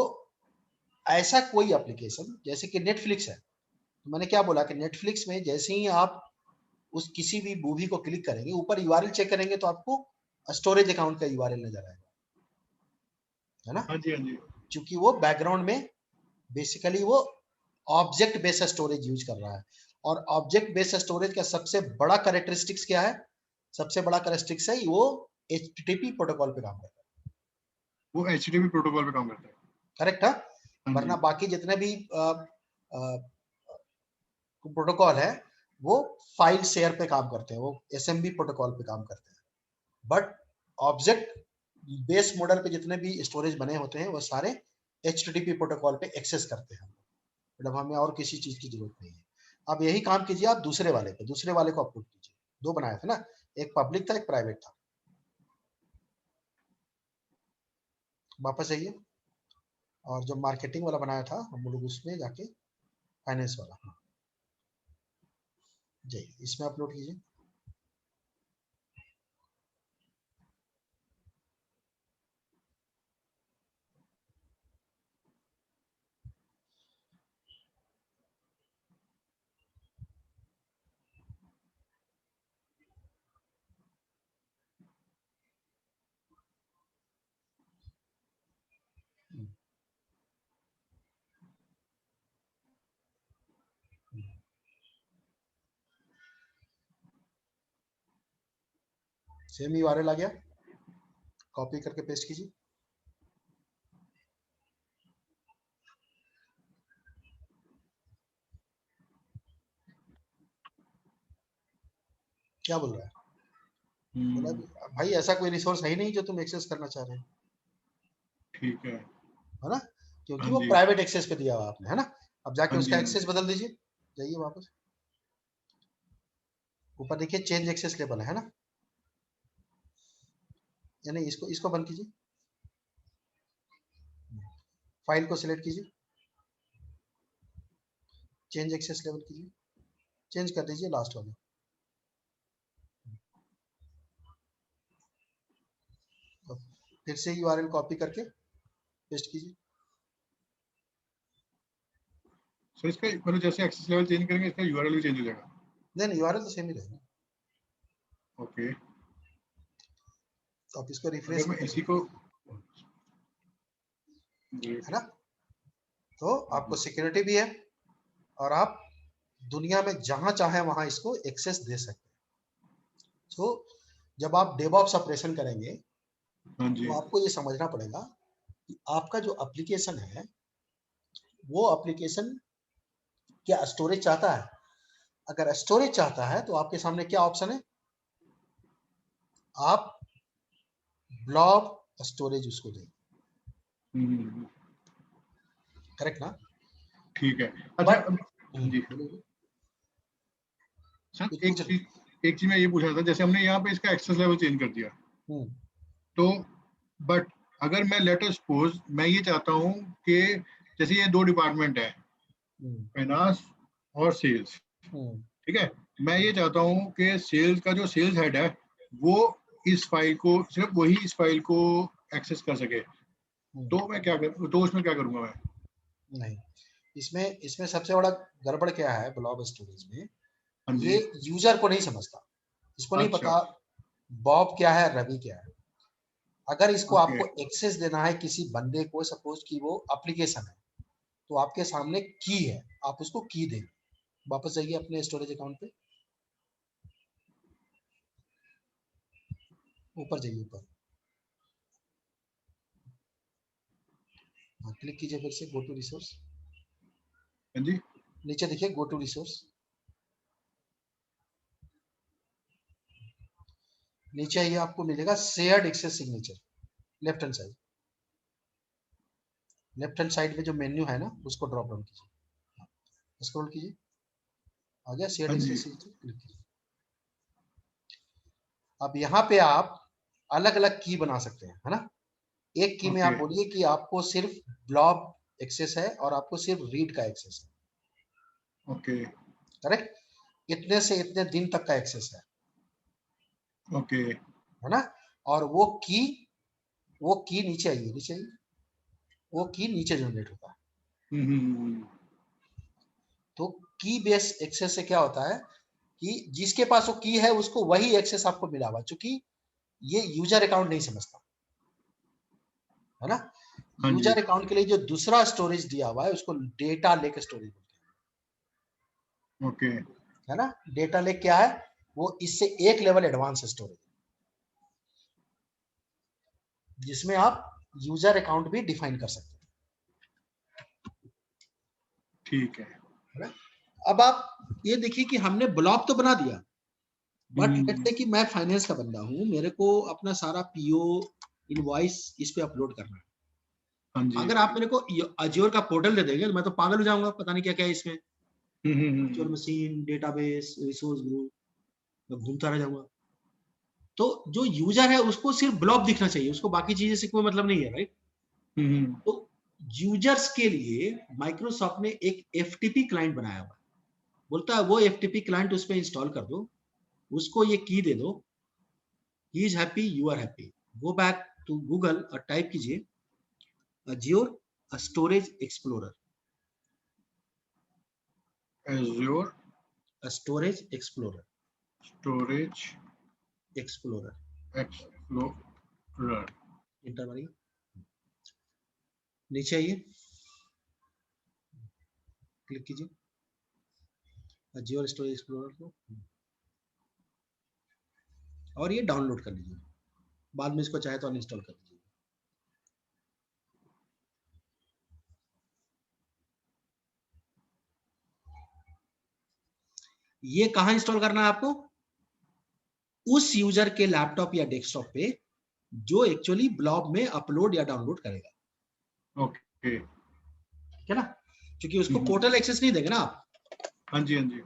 ऐसा कोई एप्लीकेशन जैसे कि नेटफ्लिक्स है, तो मैंने क्या बोला कि नेटफ्लिक्स में जैसे ही आप उस किसी भी मूवी को क्लिक करेंगे, ऊपर यूआरएल चेक करेंगे तो आपको स्टोरेज अकाउंट का यूआरएल नजर आएगा, है ना। हाँ जी, हाँ जी। क्योंकि वो बैकग्राउंड में बेसिकली वो ऑब्जेक्ट बेस्ड स्टोरेज यूज कर रहा है, और ऑब्जेक्ट बेस्ड स्टोरेज का सबसे बड़ा कैरेक्टरिस्टिक्स क्या है? सबसे बड़ा कैरेक्टरिस्टिक्स है वो एचटीटीपी प्रोटोकॉल पे काम करता है। वो एचटीटीपी प्रोटोकॉल पे काम करता है। करेक्ट है। हाँ वरना जी। बाकी जितने भी प्रोटोकॉल है वो फाइल शेयर पे काम करते हैं, वो एसएमबी प्रोटोकॉल पे काम करते हैं। बट ऑब्जेक्ट बेस मॉडल पे जितने भी स्टोरेज बने होते हैं वो सारे एचटीटीपी प्रोटोकॉल पे एक्सेस करते हैं, मतलब हमें और किसी चीज की जरूरत नहीं है। अब यही काम कीजिए आप दूसरे वाले पे, दूसरे वाले को अपलोड कीजिए। दो बनाए थे ना, एक पब्लिक था एक प्राइवेट था। वापस आइए, और जो मार्केटिंग वाला बनाया था हम लोग उसमें जाके फाइनेंस वाला, हाँ जी, इसमें अपलोड कीजिए। सेम यूआरएल आ गया, कॉपी करके पेस्ट कीजिए। क्या बोल रहा है? बोला भाई ऐसा कोई रिसोर्स है ही नहीं जो तुम एक्सेस करना चाह रहे हो, ठीक है। है ना, क्योंकि हाँ वो जी, प्राइवेट एक्सेस पे दिया हुआ आपने, है ना। अब जाके हाँ जी, उसका हाँ एक्सेस जी। बदल दीजिए, जाइए वापस ऊपर देखिए चेंज एक्सेस लेबल है ना, यानी इसको इसको बंद कीजिए, फाइल को सिलेक्ट कीजिए, चेंज एक्सेस लेवल कीजिए, चेंज कर दीजिए लास्ट वाले। अब फिर से यूआरएल कॉपी करके पेस्ट कीजिए। सर इसका मतलब जैसे एक्सेस लेवल चेंज करेंगे इसका यूआरएल भी चेंज हो जाएगा? नहीं नहीं, यूआरएल तो सेम ही रहेगा। ओके। तो आप इसको रिफ्रेश अगर भी मैं करिए, इसी को है ना। तो आपको सिक्योरिटी भी है, और आप दुनिया में जहां चाहे वहां इसको एक्सेस दे सकते हैं। तो जब आप डेवऑप्स ऑपरेशन करेंगे हाँ तो जी, आपको ये समझना पड़ेगा कि आपका जो एप्लीकेशन है वो एप्लीकेशन क्या स्टोरेज चाहता है। अगर स्टोरेज चाहता है तो आपके सामने क्या ऑप्शन है, आप ब्लॉब स्टोरेज उसको दें। हम्म, करेक्ट ना। ठीक है। अच्छा बट हाँ जी बोलिए, सर, कुछ पूछ रहे थे। एक चीज मैं ये पूछ रहा था, जैसे हमने यहाँ पे इसका एक्सेस लेवल चेंज कर दिया, हम्म, तो बट अगर मैं लेटर सपोज मैं ये चाहता हूँ कि जैसे ये दो डिपार्टमेंट है, हम्म, फाइनेंस और सेल्स, हम्म, ठीक है, मैं ये चाहता हूँ कि सेल्स का जो सेल्स हेड है वो इस फाइल को सिर्फ वही इस फाइल को एक्सेस कर सके, हम्म। तो मैं क्या कर तो उसमें क्या करूंगा मैं? नहीं, इसमें इसमें सबसे बड़ा गड़बड़ क्या है ब्लॉब स्टोरेज में, हाँ ये जी। यूजर को नहीं समझता, इसको नहीं अच्छा। पता बॉब क्या है, रवि क्या है। अगर इसको ओके। आपको एक्सेस देना है किसी बंदे को, सपोज कि वो एप्लीकेशन है, तो आपके सामने की है, आप उसको की देंगे। वापस जाइए अपने स्टोरेज अकाउंट पे, ऊपर जाइए ऊपर, हाँ क्लिक कीजिए फिर से गो टू रिसोर्स, हाँ जी। नीचे देखिए गो टू रिसोर्स, नीचे आइए आपको मिलेगा shared access signature, left hand side, left hand side में जो मेन्यू है ना उसको ड्रॉप डाउन कीजिए, स्क्रॉल कीजिए, आ गया शेयर्ड हाँ जी। एक्सेस सिग्नेचर, क्लिक कीजिए। अब यहाँ पे आप अलग अलग की बना सकते हैं, है ना। एक की में आप ओके। बोलिए कि आपको सिर्फ ब्लॉब एक्सेस है और आपको सिर्फ रीड का एक्सेस है, ओके। करेक्ट। इतने से इतने दिन तक का एक्सेस है, ओके, है ना। और वो की नीचे आइए, वो की नीचे जनरेट होता है। तो की बेस एक्सेस से क्या होता है कि जिसके पास वो की है उसको वही एक्सेस आपको मिला हुआ, क्योंकि ये यूजर अकाउंट नहीं समझता, है ना। हाँ जी, यूजर अकाउंट के लिए जो दूसरा स्टोरेज दिया हुआ है उसको डेटा लेक स्टोरेज बोलते ओके, हैं, है ना। डेटा लेक क्या है, वो इससे एक लेवल एडवांस स्टोरेज, जिसमें आप यूजर अकाउंट भी डिफाइन कर सकते ठीक है। है ना। अब आप ये देखिए कि हमने ब्लॉक तो बना दिया, बट लेट्स हम्म, से कि मैं फाइनेंस का बंदा हूं, मेरे को अपना सारा पीओ इनवॉइस इस पे अपलोड करना है। हाँ जी, अगर आप मेरे को अज्योर का पोर्टल दे देंगे तो मैं तो पागल हो जाऊंगा, पता नहीं क्या क्या है इसमें, virtual machine, database, resource group, मैं घूमता रह जाऊंगा। तो जो यूजर है उसको सिर्फ ब्लॉक दिखना चाहिए, उसको बाकी चीजें से कोई मतलब नहीं है, राइट। हम्म, तो यूजर्स के लिए माइक्रोसॉफ्ट ने एक एफटीपी क्लाइंट बनाया हुआ है, बोलता है वो एफटीपी क्लाइंट उस पर इंस्टॉल कर दो, उसको ये की दे दो, he is happy, you are happy. Go back to Google और टाइप कीजिए Azure storage explorer, Azure storage explorer, storage explorer, explorer. Enter मारिए, नीचे आइए, क्लिक कीजिए अज्योर स्टोरेज एक्सप्लोरर को, और ये डाउनलोड कर लीजिए, बाद में इसको चाहे तो अनइंस्टॉल कर लीजिए। ये कहां इंस्टॉल करना है आपको, उस यूजर के लैपटॉप या डेस्कटॉप पे जो एक्चुअली ब्लॉग में अपलोड या डाउनलोड करेगा, ओके, ठीक है ना, क्योंकि उसको पोर्टल एक्सेस नहीं देंगे ना आप। हाँ जी, हाँ जी,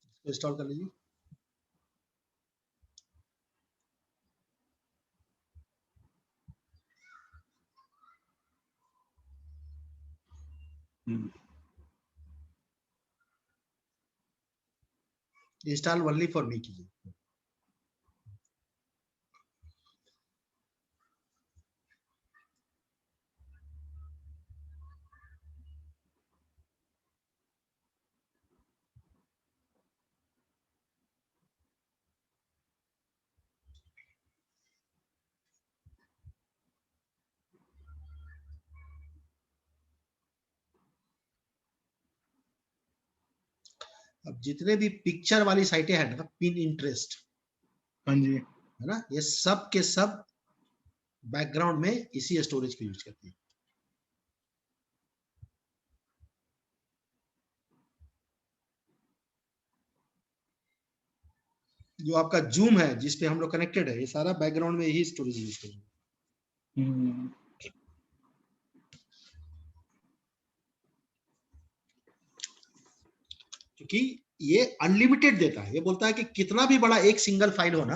इसको इंस्टॉल कर लीजिए। इंस्टॉल ओनली फॉर मी कीजिए। अब जितने भी पिक्चर वाली साइटें हैं ना, पिन इंटरेस्ट, हाँ जी, है ना, ये सब के सब बैकग्राउंड में इसी स्टोरेज को यूज करती है। जो आपका जूम है जिसपे हम लोग कनेक्टेड है, ये सारा बैकग्राउंड में यही स्टोरेज यूज करेंगे, क्योंकि ये अनलिमिटेड देता है। ये बोलता है कि कितना भी बड़ा एक सिंगल फाइल हो ना,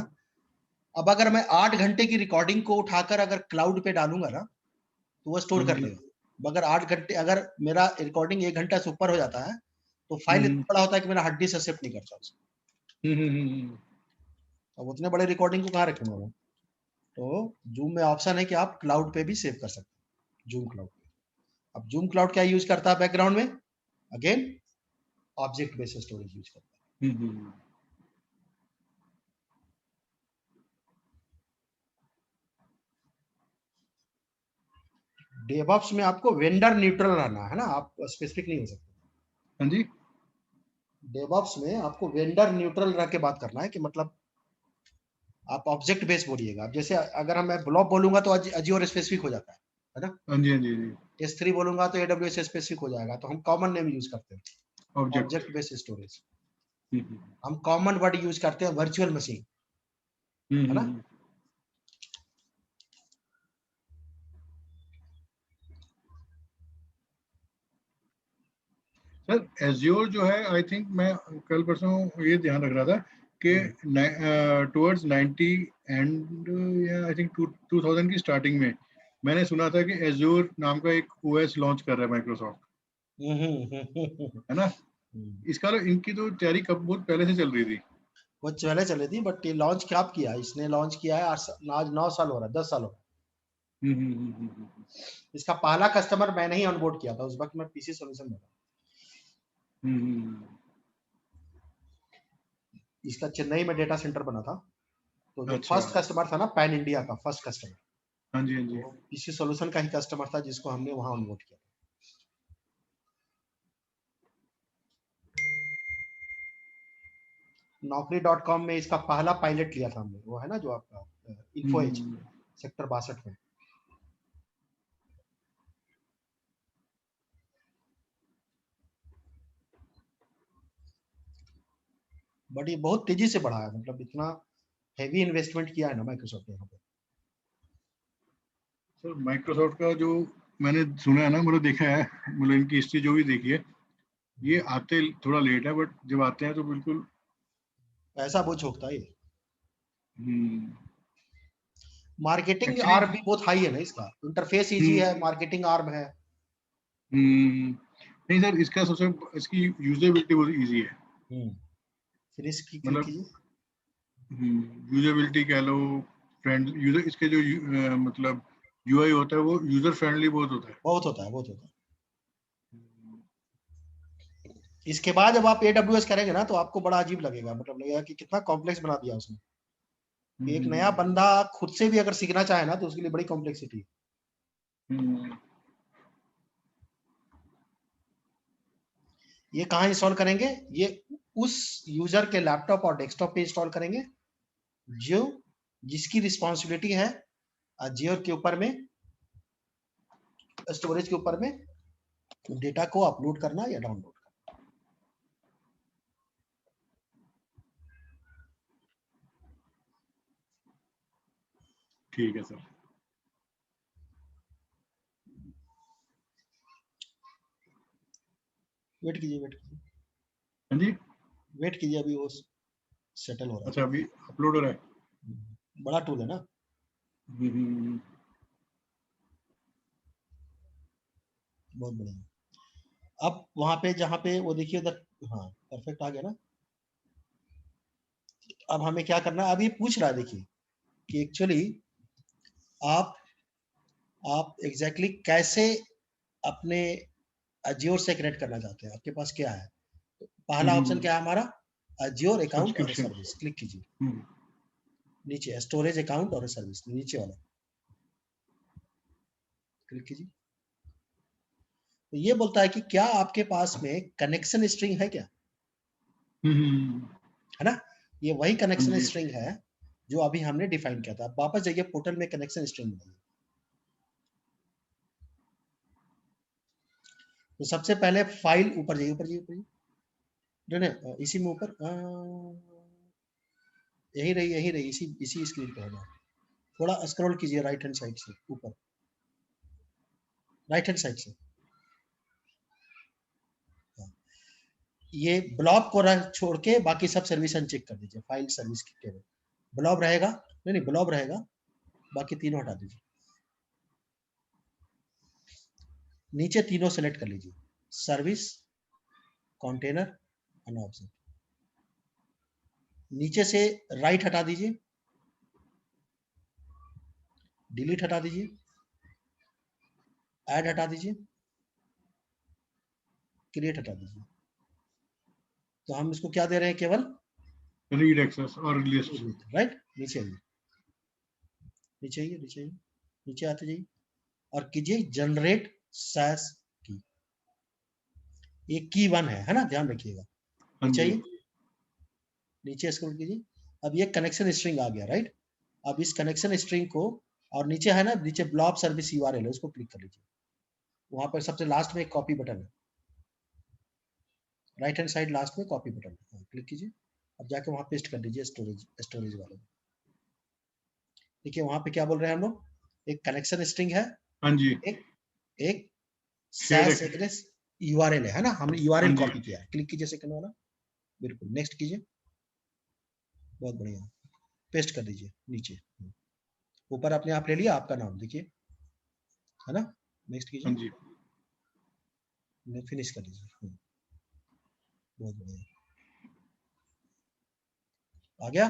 अब अगर मैं 8 घंटे की रिकॉर्डिंग को उठाकर अगर क्लाउड पे डालूंगा ना, तो वो स्टोर हाँ कर जी, लेगा। अगर 8 घंटे, अगर मेरा रिकॉर्डिंग 1 घंटा से ऊपर हो जाता है तो फाइल इतना बड़ा होता है कि मेरा हार्ड डिस्क एक्सेप्ट नहीं करता उसको। अब उतने बड़े रिकॉर्डिंग को कहाँ रखूंगा मैं। तो जूम में ऑप्शन है कि आप क्लाउड पे भी सेव कर सकते हैं, जूम क्लाउड पे। अब जूम क्लाउड क्या यूज करता है बैकग्राउंड में, again object based storage use करता है। डेवऑप्स में आपको वेंडर न्यूट्रल रहना है ना, आप स्पेसिफिक नहीं हो सकते। हाँ जी, डेवऑप्स में आपको वेंडर न्यूट्रल रह के बात करना है, कि मतलब आप ऑब्जेक्ट बेस्ड बोलिएगा। अब जैसे अगर हम मैं ब्लॉब बोलूंगा तो अज्योर स्पेसिफिक हो जाता है ना। हाँ जी, हाँ जी, S3 बोलूंगा तो AWS स्पेसिफिक हो जाएगा, तो हम कॉमन नेम यूज करते हैं, ऑब्जेक्ट। Object based storage. हम कॉमन वर्ड यूज करते हैं वर्चुअल मशीन, है ना। सर एज्योर जो है, आई थिंक मैं कल परसों ये ध्यान रख रहा था के टुवर्ड्स 90 एंड आई थिंक 2000 की स्टार्टिंग में मैंने सुना था कि एज्योर नाम का एक ओएस लॉन्च कर रहा है माइक्रोसॉफ्ट, है ना? इसका इनकी तो तैयारी कब बहुत पहले से चल रही थी, वो पहले चली थी, बट ये लॉन्च कब किया? इसने लॉन्च किया है आज 9 साल हो रहा है, 10 साल हो रहा है। इसका पहला कस्टमर मैंने ही ऑनबोर्ड किया था, उस वक्त मैं पीसी सॉल्यूशन में था। इसका चेन्नई में डेटा सेंटर बना था, तो जो अच्छा, फर्स्ट कस्टमर था ना पैन इंडिया का फर्स्ट कस्टमर, हाँ जी, हाँ जी, वो पीसी सॉल्यूशन का ही कस्टमर था जिसको हमने वहां ऑनबोर्ड किया। naukri.com में इसका पहला पायलट लिया था हमने, वो है ना जो आपका इन्फो एज सेक्टर 62 में। बट ये बहुत तेजी से बढ़ा है, मतलब इतना हेवी इन्वेस्टमेंट किया है ना माइक्रोसॉफ्ट ने यहाँ पे। सर माइक्रोसॉफ्ट का जो मैंने सुना है ना, मतलब देखा है, मतलब इनकी हिस्ट्री जो भी देखी है, ये आते थोड़ा लेट है, बट जब आते हैं तो बिल्कुल पैसा बहुत झोंकता है ये। मार्केटिंग एक्चुअली आर्म भी बहुत हाई है ना इसका, इंटरफेस इजी है, मार्केटिंग आर्म है। नहीं सर, इसका सबसे इसकी यूजेबिलिटी बहुत इजी है, फिर इसकी क्लिक मतलब कीजिए। यूजेबिलिटी कह लो, फ्रेंड यूजर, इसके जो मतलब यूआई होता है वो यूजर फ्रेंडली बहुत होता है। बहुत होता है, बहुत होता है। इसके बाद जब आप AWS करेंगे ना तो आपको बड़ा अजीब लगेगा, मतलब लगेगा कि कितना कॉम्प्लेक्स बना दिया उसने। एक नया बंदा खुद से भी अगर सीखना चाहे ना तो उसके लिए बड़ी कॉम्प्लेक्सिटी है। ये कहाँ इंस्टॉल करेंगे? ये उस यूजर के लैपटॉप और डेस्कटॉप पे इंस्टॉल करेंगे जो जिसकी रिस्पॉन्सिबिलिटी है अज्योर के ऊपर में, स्टोरेज के ऊपर में डेटा को अपलोड करना या डाउनलोड करना। ठीक है सर। वेट कीजिए, वेट कीजिए, हाँ जी, वेट कीजिए, अभी वो सेटल हो रहा अच्छा अभी अपलोड हो रहा है। है। बड़ा टूल है ना। बहुत बढ़िया। अब वहां पे जहां पे वो देखिए उधर, हाँ परफेक्ट आ गया ना। अब हमें क्या करना है, अब ये पूछ रहा है देखिए कि एक्चुअली आप एग्जैक्टली कैसे अपने अज्योर से कनेक्ट करना चाहते हैं, आपके पास क्या है। तो पहला ऑप्शन क्या है हमारा, अज्योर अकाउंट और सब्सक्रिप्शन। सर्विस, क्लिक कीजिए। नीचे स्टोरेज अकाउंट और सर्विस, नीचे वाला क्लिक कीजिए। तो ये बोलता है कि क्या आपके पास में कनेक्शन स्ट्रिंग है क्या, है ना। ये वही हाँ कनेक्शन जी, स्ट्रिंग है जो अभी हमने डिफाइन किया था। वापस जाइए पोर्टल में, कनेक्शन स्ट्रिंग बनाइए। तो सबसे पहले फाइल, ऊपर जाइए, ऊपर जाइए, ऊपर जाइए, नहीं इसी में ऊपर, यही रही, यही रही, इसी इसी स्क्रीन पे होगा। थोड़ा स्क्रॉल कीजिए राइट हैंड साइड से ऊपर, राइट हैंड साइड से। ये ब्लॉब को छोड़ के बाकी सब सर्विस अनचेक कर दीजिए, फाइल सर्विस की टेबल ब्लॉब रहेगा, नहीं नहीं ब्लॉब रहेगा, बाकी तीनों हटा दीजिए। नीचे तीनों सेलेक्ट कर लीजिए, सर्विस, कंटेनर एंड ऑब्जेक्ट। नीचे से राइट हटा दीजिए, डिलीट हटा दीजिए, ऐड हटा दीजिए, क्रिएट हटा दीजिए। तो हम इसको क्या दे रहे हैं, केवल रीड एक्सेस और लिस्ट। राइट। नीचे आइए, नीचे आइए, नीचे आइए, नीचे आते जाइए और कीजिए जनरेट सैस की। ये की 1 है ना, ध्यान रखिएगा। हाँ नीचे जी, आइए, नीचे स्क्रॉल कीजिए। अब ये कनेक्शन स्ट्रिंग आ गया, राइट। अब इस कनेक्शन स्ट्रिंग को, और नीचे है ना, नीचे ब्लॉब सर्विस यूआरएल है, उसको क्लिक कर लीजिए। वहां पर सबसे लास्ट में एक कॉपी बटन है, राइट हैंड साइड लास्ट में कॉपी बटन है, क्लिक कीजिए। अब जाके वहां पेस्ट कर दीजिए स्टोरेज वाले में। देखिए वहां पे क्या बोल रहे हैं हम लोग, एक कनेक्शन स्ट्रिंग है, हाँ जी, एक एक शेयर्ड सैस एड्रेस यूआरएल है ना, हमने हाँ यूआरएल जी, कॉपी किया है। क्लिक कीजिए सेकंड वाला, बिल्कुल नेक्स्ट कीजिए। बहुत बढ़िया, पेस्ट कर दीजिए नीचे। ऊपर अपने आप ले लिया आपका नाम, देखिए, है ना। नेक्स्ट कीजिए। हाँ जी। फिनिश कर दीजिए। बहुत बढ़िया, आ गया।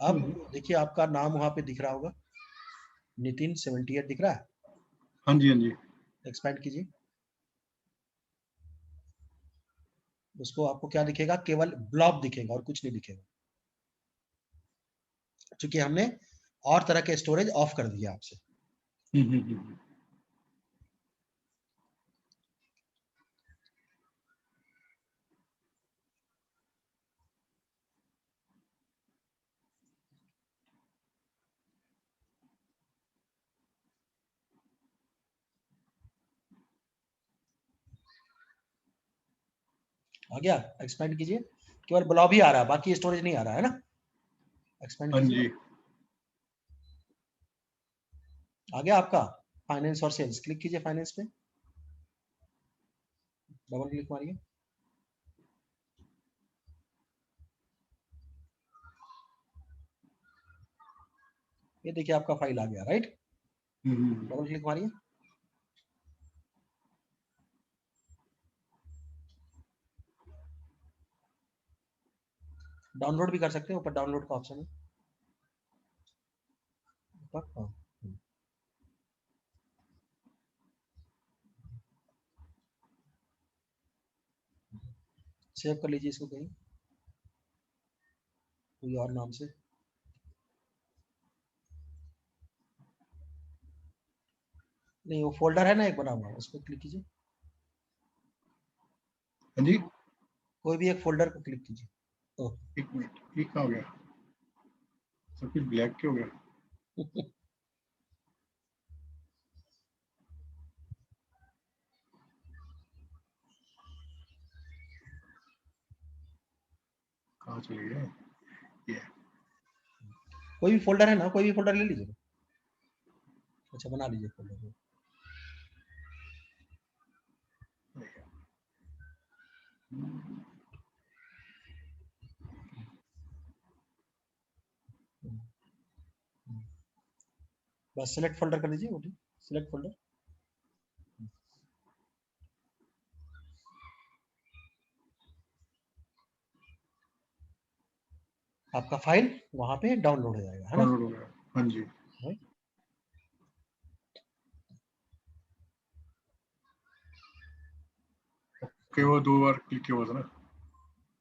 अब देखिए आपका नाम वहां पे दिख रहा होगा, नितिन 78 दिख रहा है। हाँ जी, हाँ जी। एक्सपैंड कीजिए, उसको आपको क्या दिखेगा, केवल ब्लॉब दिखेगा और कुछ नहीं दिखेगा, क्योंकि हमने और तरह के स्टोरेज ऑफ कर दिया आपसे। आ गया, एक्सपैंड कीजिए, केवल ब्लॉब ही आ रहा है, बाकी स्टोरेज नहीं आ रहा है ना। एक्सपैंड हाँ कीजिए, जी। आ गया आपका फाइनेंस और सेल्स। क्लिक कीजिए फाइनेंस पे, डबल क्लिक मारिए, ये देखिए आपका फाइल आ गया, राइट। डबल क्लिक मारिए, डाउनलोड भी कर सकते हैं, ऊपर डाउनलोड का ऑप्शन है ऊपर। हाँ, सेव कर लीजिए इसको कहीं कोई और नाम से। नहीं, वो फोल्डर है ना एक बना हुआ, उस पर क्लिक कीजिए, हाँ जी। कोई भी एक फोल्डर को क्लिक कीजिए। ओह, एक मिनट, ये क्या हो गया? सब कुछ ब्लैक क्यों हो गया? कहाँ चले गए ये? कोई भी फोल्डर है ना, कोई भी फोल्डर ले लीजिए। अच्छा, बना लीजिए फोल्डर को। बस सिलेक्ट फोल्डर कर दीजिए, ओके, सिलेक्ट फोल्डर। आपका फाइल वहां पे डाउनलोड हो जाएगा, है ना। डाउनलोड हो गया, हाँ जी। ओके, वो 2 बार क्लिक किया हुआ था ना।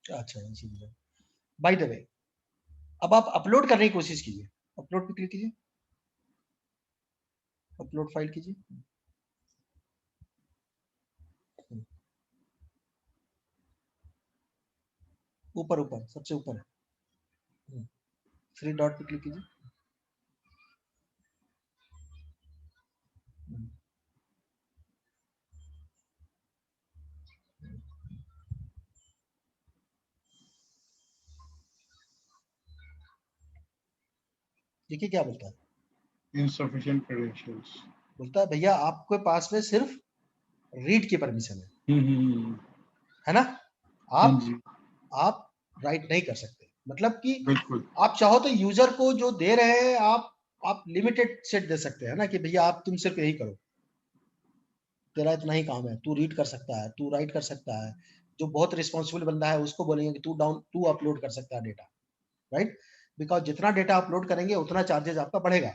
अच्छा, इसीलिए। बाय द वे, अब आप अपलोड करने की कोशिश कीजिए, अपलोड पे क्लिक कीजिए, अपलोड फाइल कीजिए। ऊपर ऊपर सबसे ऊपर है, 3 डॉट पे क्लिक कीजिए। देखिए क्या बोलता है, इनसफिशिएंट क्रेडेंशियल्स। बोलता है भैया आपके पास में सिर्फ रीड की परमिशन है ना। हाँ आप जी, आप राइट नहीं कर सकते, मतलब कि बिल्कुल। आप चाहो तो यूजर को जो दे रहे हैं आप लिमिटेड सेट दे सकते हैं ना, कि भैया आप तुम सिर्फ यही करो, तेरा इतना ही काम है, तू रीड कर सकता है, तू राइट कर सकता है। जो बहुत रिस्पॉन्सिबल बंदा है उसको बोलेंगे कि तू अपलोड कर सकता है डेटा, राइट। बिकॉज जितना डेटा अपलोड करेंगे उतना चार्जेस आपका बढ़ेगा।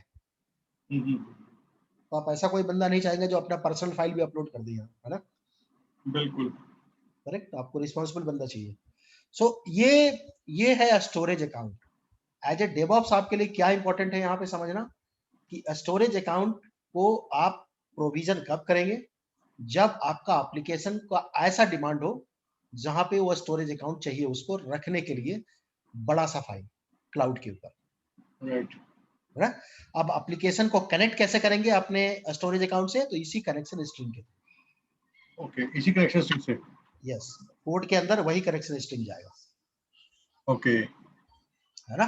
तो आप ऐसा कोई बंदा नहीं चाहेंगे जो अपना पर्सनल फाइल भी अपलोड कर दिया, है ना। बिल्कुल। करेक्ट, आपको रिस्पॉन्सिबल बंदा चाहिए। सो ये है storage account. As a DevOps आपके लिए क्या इंपॉर्टेंट है यहाँ पे समझना, कि स्टोरेज अकाउंट को आप प्रोविजन कब करेंगे, जब आपका एप्लीकेशन का ऐसा डिमांड हो जहां पे वो स्टोरेज अकाउंट चाहिए उसको रखने के लिए, बड़ा सा फाइल क्लाउड के ऊपर, राइट। है ना। अब एप्लीकेशन को कनेक्ट कैसे करेंगे अपने स्टोरेज अकाउंट से, तो इसी कनेक्शन स्ट्रिंग के, ओके, इसी कनेक्शन से। यस, कोड के अंदर वही कनेक्शन स्ट्रिंग जाएगा, ओके। है ना।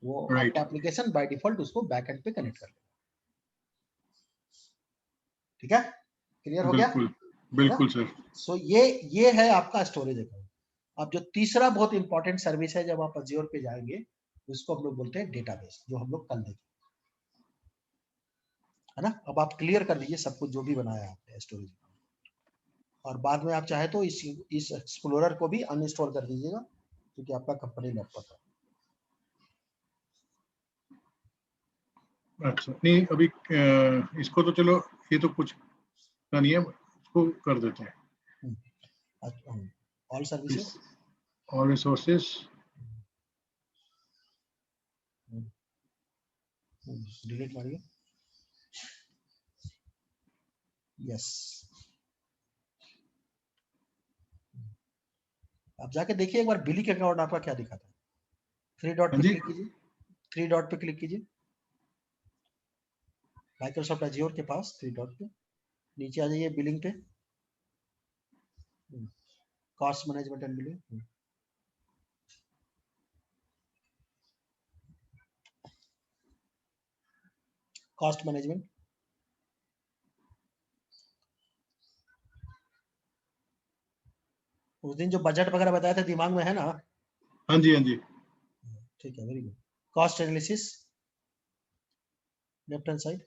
वो राइट। आपका एप्लीकेशन बाय डिफॉल्ट उसको बैकएंड पे कनेक्ट कर लेगा। ठीक है, क्लियर हो गया, बिल्कुल, है ना। बिल्कुल सर। सो ये है आपका स्टोरेज अकाउंट। अब जो तीसरा बहुत इंपॉर्टेंट सर्विस है, जब आप अज्योर पे जाएंगे उसको हम लोग बोलते हैं डेटाबेस, जो हम लोग कल देखें, है ना। अब आप क्लियर कर दीजिए सब कुछ जो भी बनाया आपने स्टोरेज, और बाद में आप चाहे तो इस एक्सप्लोरर को भी अनइंस्टॉल कर दीजिएगा, क्योंकि आपका कंपनी लैपटॉप है। अच्छा नहीं, अभी इसको तो चलो, ये तो कुछ नहीं है, इसको कर देते हैं। All services, all resources, delete मारिए, यस। आप जाके देखिए एक बार बिलिंग अकाउंट आपका क्या दिखाता है। 3 डॉट हाँ पे जी, क्लिक कीजिए, 3 डॉट पे क्लिक कीजिए, माइक्रोसॉफ्ट एज्योर के पास 3 डॉट पे नीचे आ जाइए, बिलिंग पे, cost management and billing, cost management. उस दिन जो बजट वगैरह बताया था दिमाग में है ना? हाँ जी, हाँ जी। ठीक है, very good. Cost analysis, left hand side,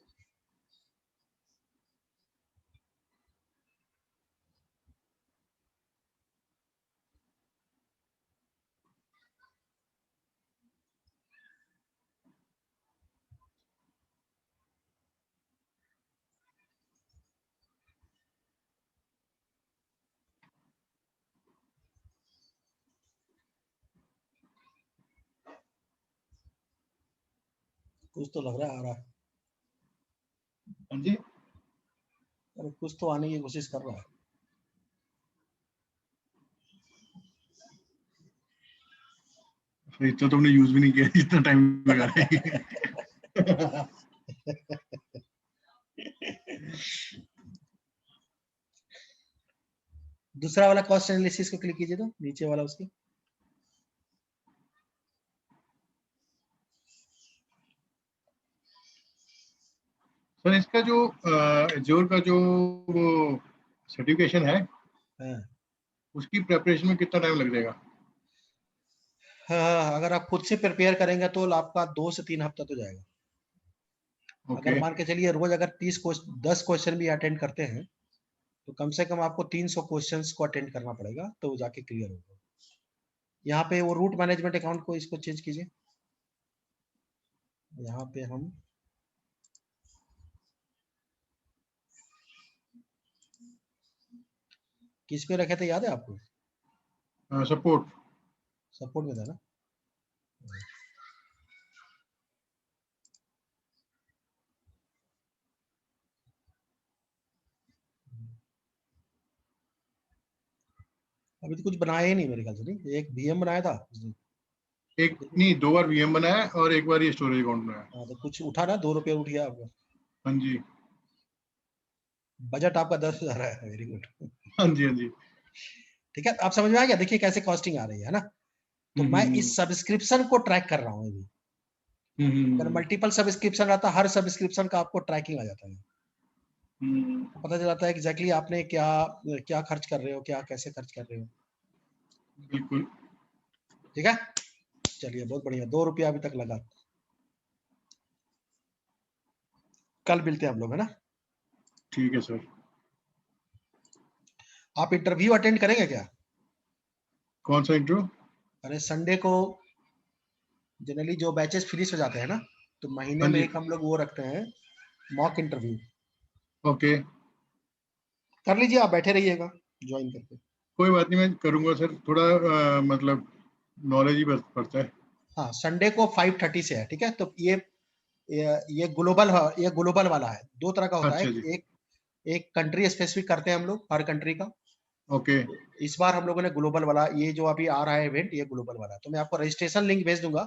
कुछ तो लग रहा है आ रहा है, हाँ जी, अरे कुछ तो आने की कोशिश कर रहा है। इतना तुमने यूज भी नहीं किया, इतना टाइम लगा रहे हैं। दूसरा वाला कॉस्ट एनालिसिस को क्लिक कीजिए, तो नीचे वाला उसके, सर इसका जो एज्योर का जो वो सर्टिफिकेशन है, हाँ। उसकी प्रेपरेशन में कितना टाइम लग जाएगा? हाँ, अगर आप खुद से प्रिपेयर करेंगे तो आपका 2 से 3 हफ्ता तो जाएगा। अगर ओके, मान के चलिए रोज अगर 10 क्वेश्चन भी अटेंड करते हैं, तो कम से कम आपको 300 क्वेश्चंस को अटेंड करना पड़ेगा, तो वो जाके क्लियर होगा। यहाँ पे वो रूट मैनेजमेंट अकाउंट को इसको चेंज कीजिए, यहाँ पे हम किस पे रखे थे याद है आपको? सपोर्ट। सपोर्ट में था ना? अभी तो कुछ बनाया ही नहीं मेरे ख्याल से, नहीं एक वीएम बनाया था उस दिन। एक नहीं, 2 बार वीएम बनाया है और एक बार ये स्टोरेज अकाउंट बनाया है। हाँ, तो कुछ उठा ना, 2 रुपये उठ गया आपका। हाँ जी, बजट आपका 10,000 है, वेरी गुड। हाँ जी, हाँ जी। ठीक है, आप समझ में आ गया? देखिए कैसे कॉस्टिंग आ रही है ना। तो मैं हम्म, इस सब्सक्रिप्शन को ट्रैक कर रहा हूँ अभी। अगर हम्म, मल्टीपल सब्सक्रिप्शन रहता, हर सब्सक्रिप्शन का आपको ट्रैकिंग आ जाता है, हम्म, तो पता चल जाता है एग्जैक्टली आपने क्या क्या खर्च कर रहे हो, क्या कैसे खर्च कर रहे हो। बिल्कुल। ठीक है, चलिए बहुत बढ़िया, 2 रुपया अभी तक लगा। कल मिलते हैं हम लोग, है ना? ठीक है सर। आप इंटरव्यू अटेंड करेंगे क्या? कौन सा इंटरव्यू? अरे संडे को जनरली जो बैचेस फिनिश हो जाते हैं ना, तो महीने हाँ में जी, एक हम लोग वो रखते हैं, मॉक इंटरव्यू। ओके। कर लीजिए, आप बैठे रहिएगा ज्वाइन करके। कोई बात नहीं, मैं करूँगा सर, थोड़ा मतलब नॉलेज ही बढ़ता है। हाँ, संडे को 5:30 से है, ठीक है। तो ये ग्लोबल, ये ग्लोबल वाला है। 2 तरह का होता है, अच्छा जी, एक एक कंट्री स्पेसिफिक करते हैं हम लोग, हर कंट्री का। ओके, इस बार हम लोगों ने ग्लोबल वाला, ये जो अभी आ रहा है इवेंट, ये ग्लोबल वाला है। तो मैं आपको रजिस्ट्रेशन लिंक भेज दूंगा,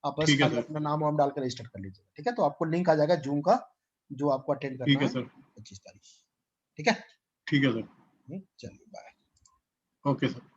आप बस ठीक है खाली सर, अपना नाम वाम डाल कर रजिस्टर कर लीजिएगा, ठीक है। तो आपको लिंक आ जाएगा जूम का, जो आपको अटेंड करना ठीक है है सर, 25 तारीख, ठीक है। ठीक है सर, चलिए बाय। Okay sir.